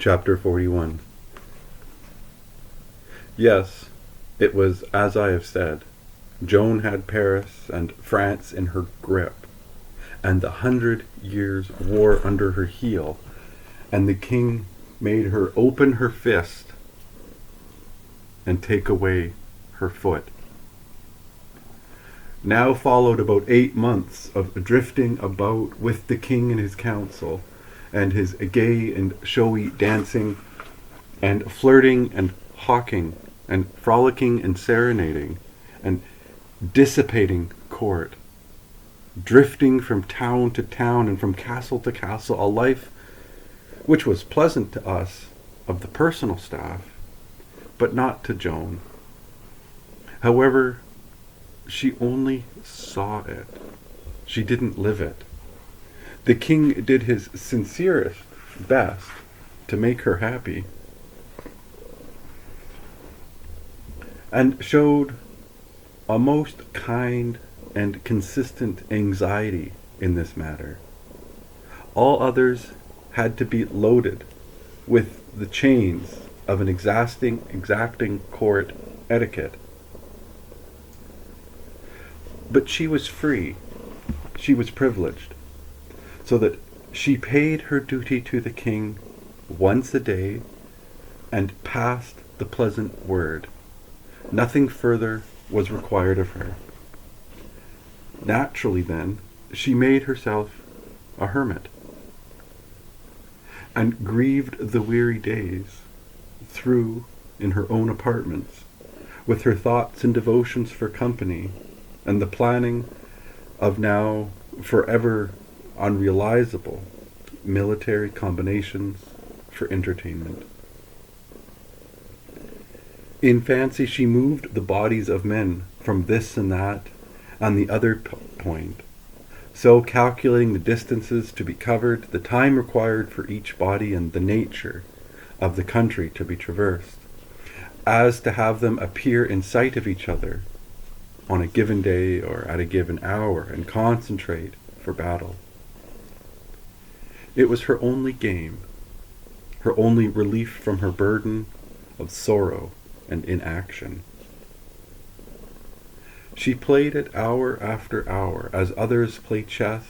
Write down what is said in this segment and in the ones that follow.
Chapter 41. Yes, it was as I have said. Joan had Paris and France in her grip, and the 100 Years' War under her heel, and the king made her open her fist and take away her foot. Now followed about 8 months of drifting about with the king and his council, and his gay and showy dancing, and flirting and hawking, and frolicking and serenading, and dissipating court, drifting from town to town and from castle to castle, a life which was pleasant to us of the personal staff, but not to Joan. However, she only saw it. She didn't live it. The king did his sincerest best to make her happy, and showed a most kind and consistent anxiety in this matter. All others had to be loaded with the chains of an exacting court etiquette. But she was free, she was privileged, so that she paid her duty to the king once a day and passed the pleasant word. Nothing further was required of her. Naturally, then, she made herself a hermit, and grieved the weary days through in her own apartments, with her thoughts and devotions for company, and the planning of now forever unrealizable military combinations for entertainment. In fancy she moved the bodies of men from this and that and the other point, so calculating the distances to be covered, the time required for each body, and the nature of the country to be traversed, as to have them appear in sight of each other on a given day or at a given hour, and concentrate for battle. It was her only game, her only relief from her burden of sorrow and inaction. She played it hour after hour, as others play chess,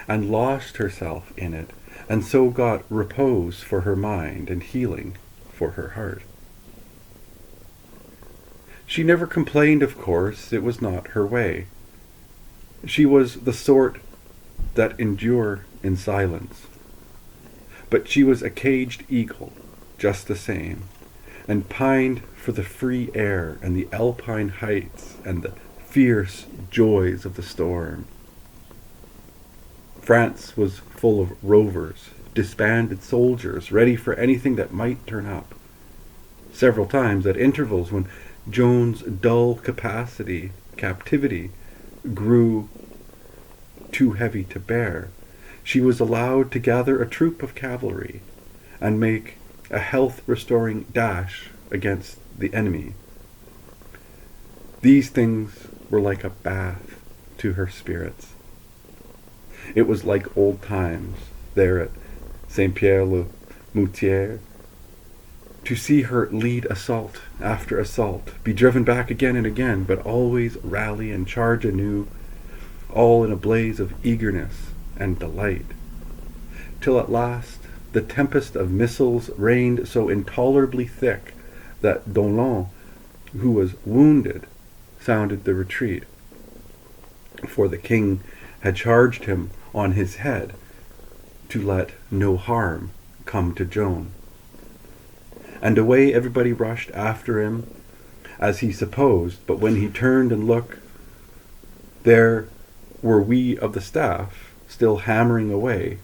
and lost herself in it, and so got repose for her mind and healing for her heart. She never complained, of course. It was not her way. She was the sort that endure in silence. But she was a caged eagle, just the same, and pined for the free air and the alpine heights and the fierce joys of the storm. France was full of rovers, disbanded soldiers, ready for anything that might turn up. Several times, at intervals when Joan's dull captivity grew too heavy to bear, she was allowed to gather a troop of cavalry and make a health-restoring dash against the enemy. These things were like a bath to her spirits. It was like old times there at Saint-Pierre-le-Moutier, to see her lead assault after assault, be driven back again and again, but always rally and charge anew, all in a blaze of eagerness and delight, till at last the tempest of missiles rained so intolerably thick that Dolan, who was wounded, sounded the retreat, for the king had charged him on his head to let no harm come to Joan. And away everybody rushed after him, as he supposed, but when he turned and looked, there were we of the staff still hammering away,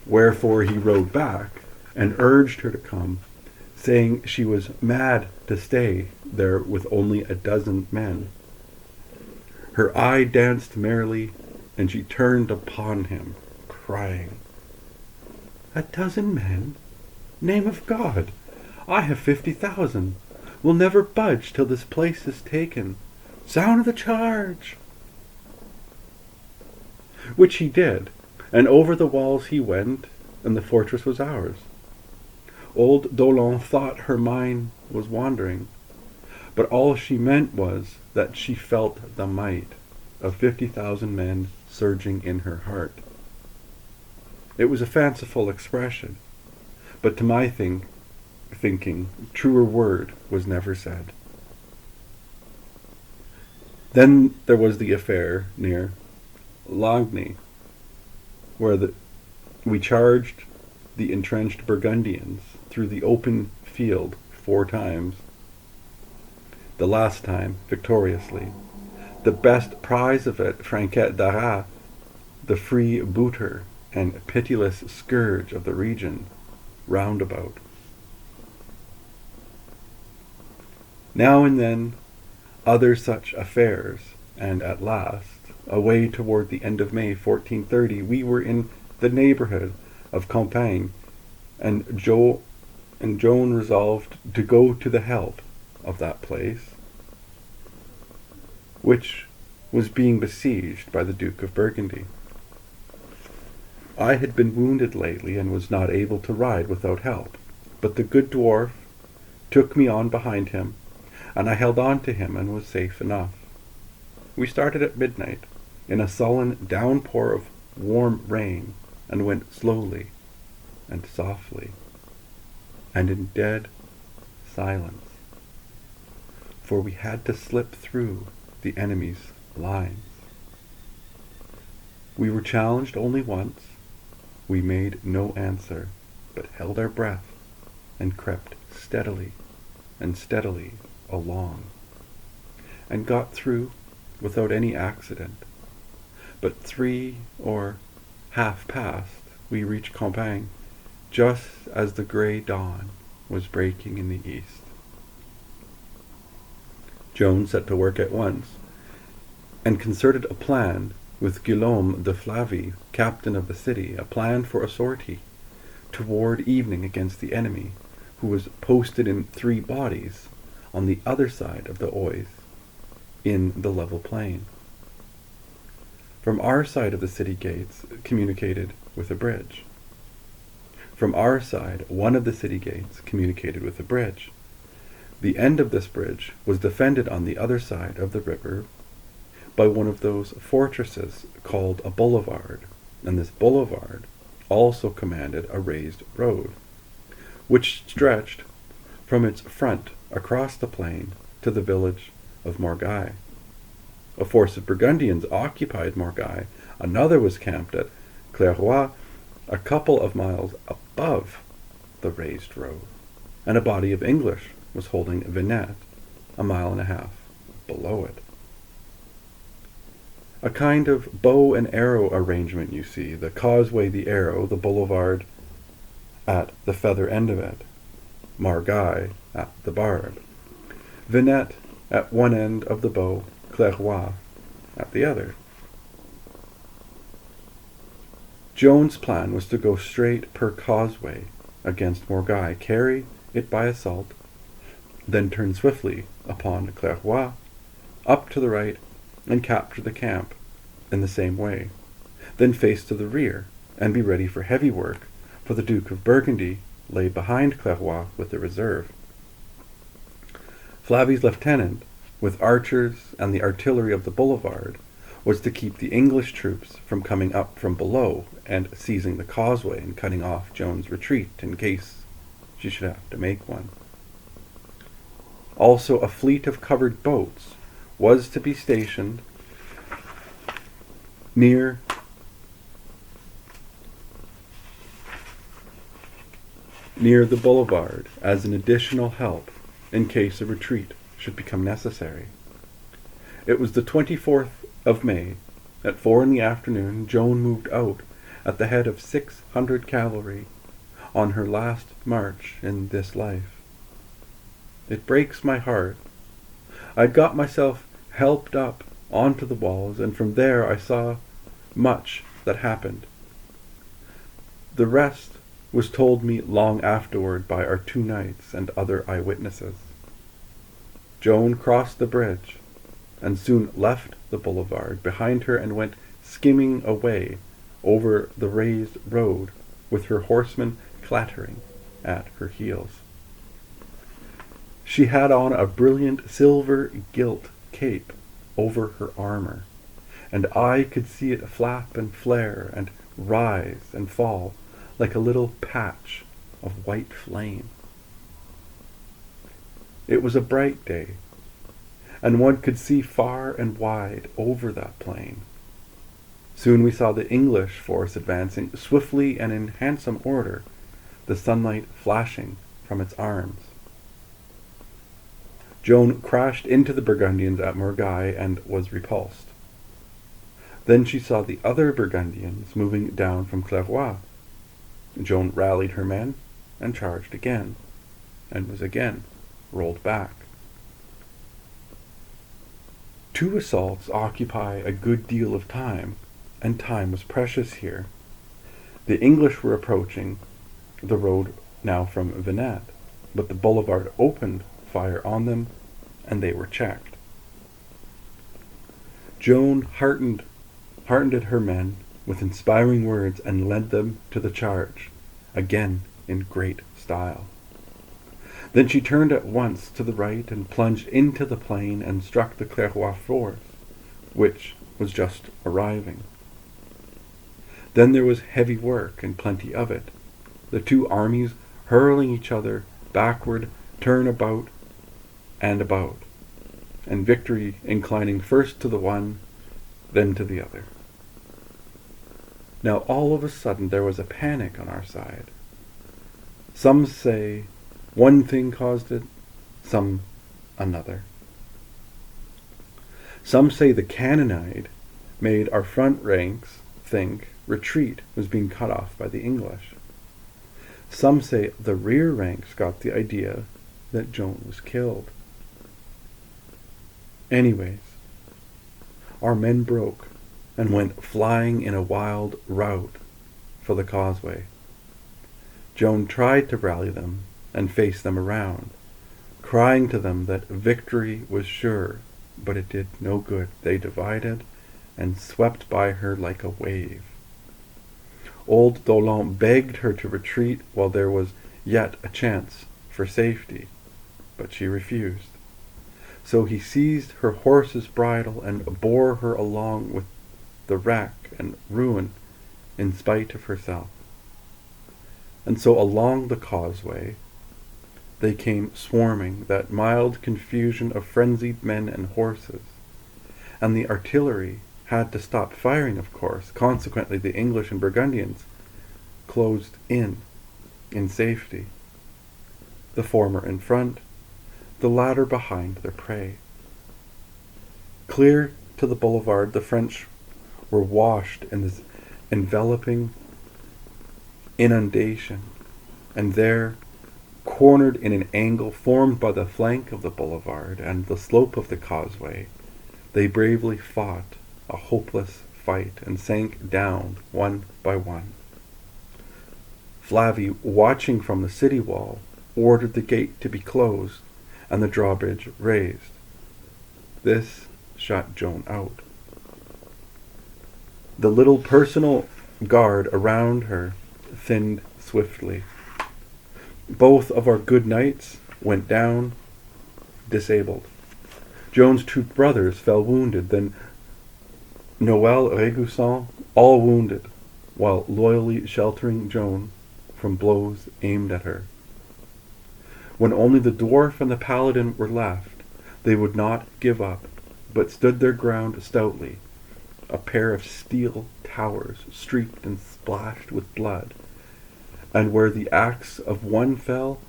wherefore he rode back and urged her to come, saying she was mad to stay there with only 12 men. Her eye danced merrily, and she turned upon him, crying, "12 men? Name of God! I have 50,000. Will never budge till this place is taken. Sound of the charge!" Which he did, and over the walls he went, and the fortress was ours. Old Dolon thought her mind was wandering, but all she meant was that she felt the might of 50,000 men surging in her heart. It was a fanciful expression, but to my thinking, truer word was never said. Then there was the affair near Lagny, where we charged the entrenched Burgundians through the open field 4 times, the last time victoriously. The best prize of it, Franquet d'Arras, the free booter and pitiless scourge of the region roundabout. Now and then, other such affairs, and at last, away toward the end of May 1430, we were in the neighborhood of Compiègne, and Joan resolved to go to the help of that place, which was being besieged by the Duke of Burgundy. I had been wounded lately and was not able to ride without help, but the good dwarf took me on behind him, and I held on to him and was safe enough. We started at midnight in a sullen downpour of warm rain, and went slowly and softly and in dead silence, for we had to slip through the enemy's lines. We were challenged only once. We made no answer, but held our breath and crept steadily and steadily along, and got through without any accident. But 3 or half past, we reached Compiègne, just as the grey dawn was breaking in the east. Joan set to work at once, and concerted a plan with Guillaume de Flavy, captain of the city, a plan for a sortie toward evening against the enemy, who was posted in 3 bodies on the other side of the Oise, in the level plain. From our side of the city gates communicated with a bridge. From our side, one of the city gates communicated with a bridge. The end of this bridge was defended on the other side of the river by one of those fortresses called a boulevard, and this boulevard also commanded a raised road, which stretched from its front across the plain to the village of Morgai. A force of Burgundians occupied Morgai. Another was camped at Clairoix, a couple of miles above the raised road, and a body of English was holding Vinette, a mile and a half below it. A kind of bow and arrow arrangement, you see, the causeway the arrow, the boulevard at the feather end of it, Morgai at the barb, Vinette at one end of the bow, Clairoix at the other. Joan's plan was to go straight per causeway against Morgai, carry it by assault, then turn swiftly upon Clairoix, up to the right, and capture the camp in the same way, then face to the rear, and be ready for heavy work, for the Duke of Burgundy lay behind Clairoix with the reserve. Flavy's lieutenant, with archers and the artillery of the boulevard, was to keep the English troops from coming up from below and seizing the causeway and cutting off Joan's retreat in case she should have to make one. Also, a fleet of covered boats was to be stationed near the boulevard as an additional help in case a retreat should become necessary. It was the 24th of May. At 4 in the afternoon, Joan moved out at the head of 600 cavalry on her last march in this life. It breaks my heart. I'd got myself helped up onto the walls, and from there I saw much that happened. The rest was told me long afterward by our 2 knights and other eyewitnesses. Joan crossed the bridge and soon left the boulevard behind her and went skimming away over the raised road with her horsemen clattering at her heels. She had on a brilliant silver gilt cape over her armor, and I could see it flap and flare and rise and fall like a little patch of white flame. It was a bright day, and one could see far and wide over that plain. Soon we saw the English force advancing swiftly and in handsome order, the sunlight flashing from its arms. Joan crashed into the Burgundians at Morgai and was repulsed. Then she saw the other Burgundians moving down from Clairoix. Joan rallied her men and charged again, and was again rolled back. 2 assaults occupy a good deal of time, and time was precious here. The English were approaching the road now from Venette, but the boulevard opened fire on them, and they were checked. Joan heartened her men with inspiring words and led them to the charge, again in great style. Then she turned at once to the right and plunged into the plain and struck the Clairoix force, which was just arriving. Then there was heavy work and plenty of it, the 2 armies hurling each other backward, turn about, and victory inclining first to the one, then to the other. Now all of a sudden there was a panic on our side. Some say one thing caused it, some another. Some say the cannonade made our front ranks think retreat was being cut off by the English. Some say the rear ranks got the idea that Joan was killed. Anyways, our men broke and went flying in a wild rout for the causeway. Joan tried to rally them and face them around, crying to them that victory was sure, but it did no good. They divided and swept by her like a wave. Old Dolan begged her to retreat while there was yet a chance for safety, but she refused. So he seized her horse's bridle and bore her along with the wreck and ruin in spite of herself. And so along the causeway they came swarming, that mild confusion of frenzied men and horses. And the artillery had to stop firing, of course. Consequently, the English and Burgundians closed in safety. The former in front, the latter behind their prey. Clear to the boulevard, the French were washed in this enveloping inundation, and there, cornered in an angle formed by the flank of the boulevard and the slope of the causeway, they bravely fought a hopeless fight and sank down one by one. Flavy, watching from the city wall, ordered the gate to be closed and the drawbridge raised. This shut Joan out. The little personal guard around her thinned swiftly. Both of our good knights went down, disabled. Joan's 2 brothers fell wounded, then Noël Régoussin, all wounded, while loyally sheltering Joan from blows aimed at her. When only the dwarf and the paladin were left, they would not give up, but stood their ground stoutly, a pair of steel towers streaked and splashed with blood, and where the axe of one fell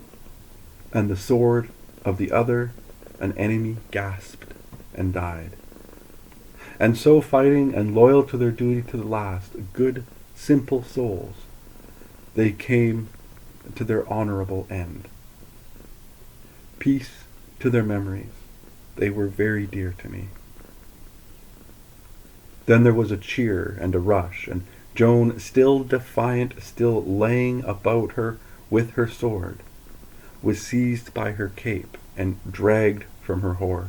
and the sword of the other, an enemy gasped and died. And so, fighting and loyal to their duty to the last, good, simple souls, they came to their honorable end. Peace to their memories. They were very dear to me. Then there was a cheer and a rush, and Joan, still defiant, still laying about her with her sword, was seized by her cape and dragged from her horse.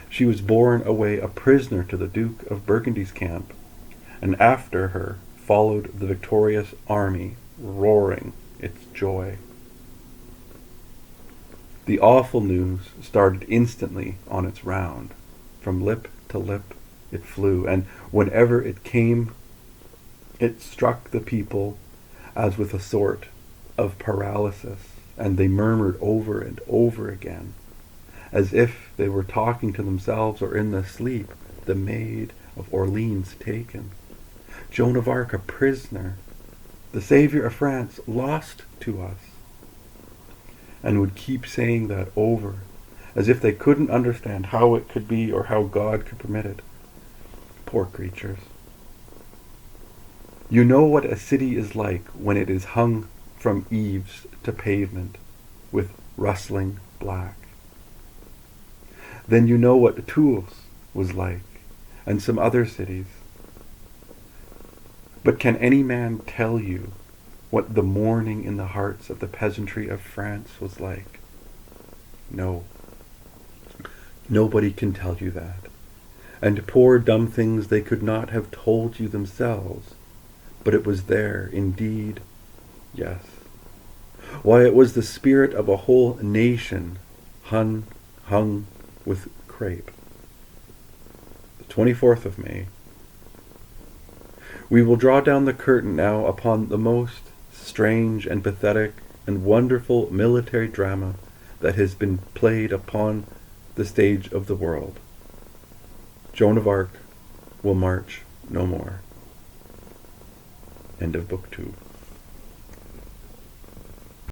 She was borne away a prisoner to the Duke of Burgundy's camp, and after her followed the victorious army, roaring its joy. The awful news started instantly on its round. From lip to lip it flew, and whenever it came, it struck the people as with a sort of paralysis, and they murmured over and over again, as if they were talking to themselves or in their sleep, the Maid of Orleans taken, Joan of Arc a prisoner, the Saviour of France lost to us, and would keep saying that over, as if they couldn't understand how it could be or how God could permit it. Poor creatures. You know what a city is like when it is hung from eaves to pavement with rustling black. Then you know what Tours was like, and some other cities. But can any man tell you what the mourning in the hearts of the peasantry of France was like? No. Nobody can tell you that. And poor dumb things, they could not have told you themselves. But it was there, indeed, yes. Why, it was the spirit of a whole nation hung with crape. The 24th of May. We will draw down the curtain now upon the most strange and pathetic and wonderful military drama that has been played upon the stage of the world. Joan of Arc will march no more. End of Book 2.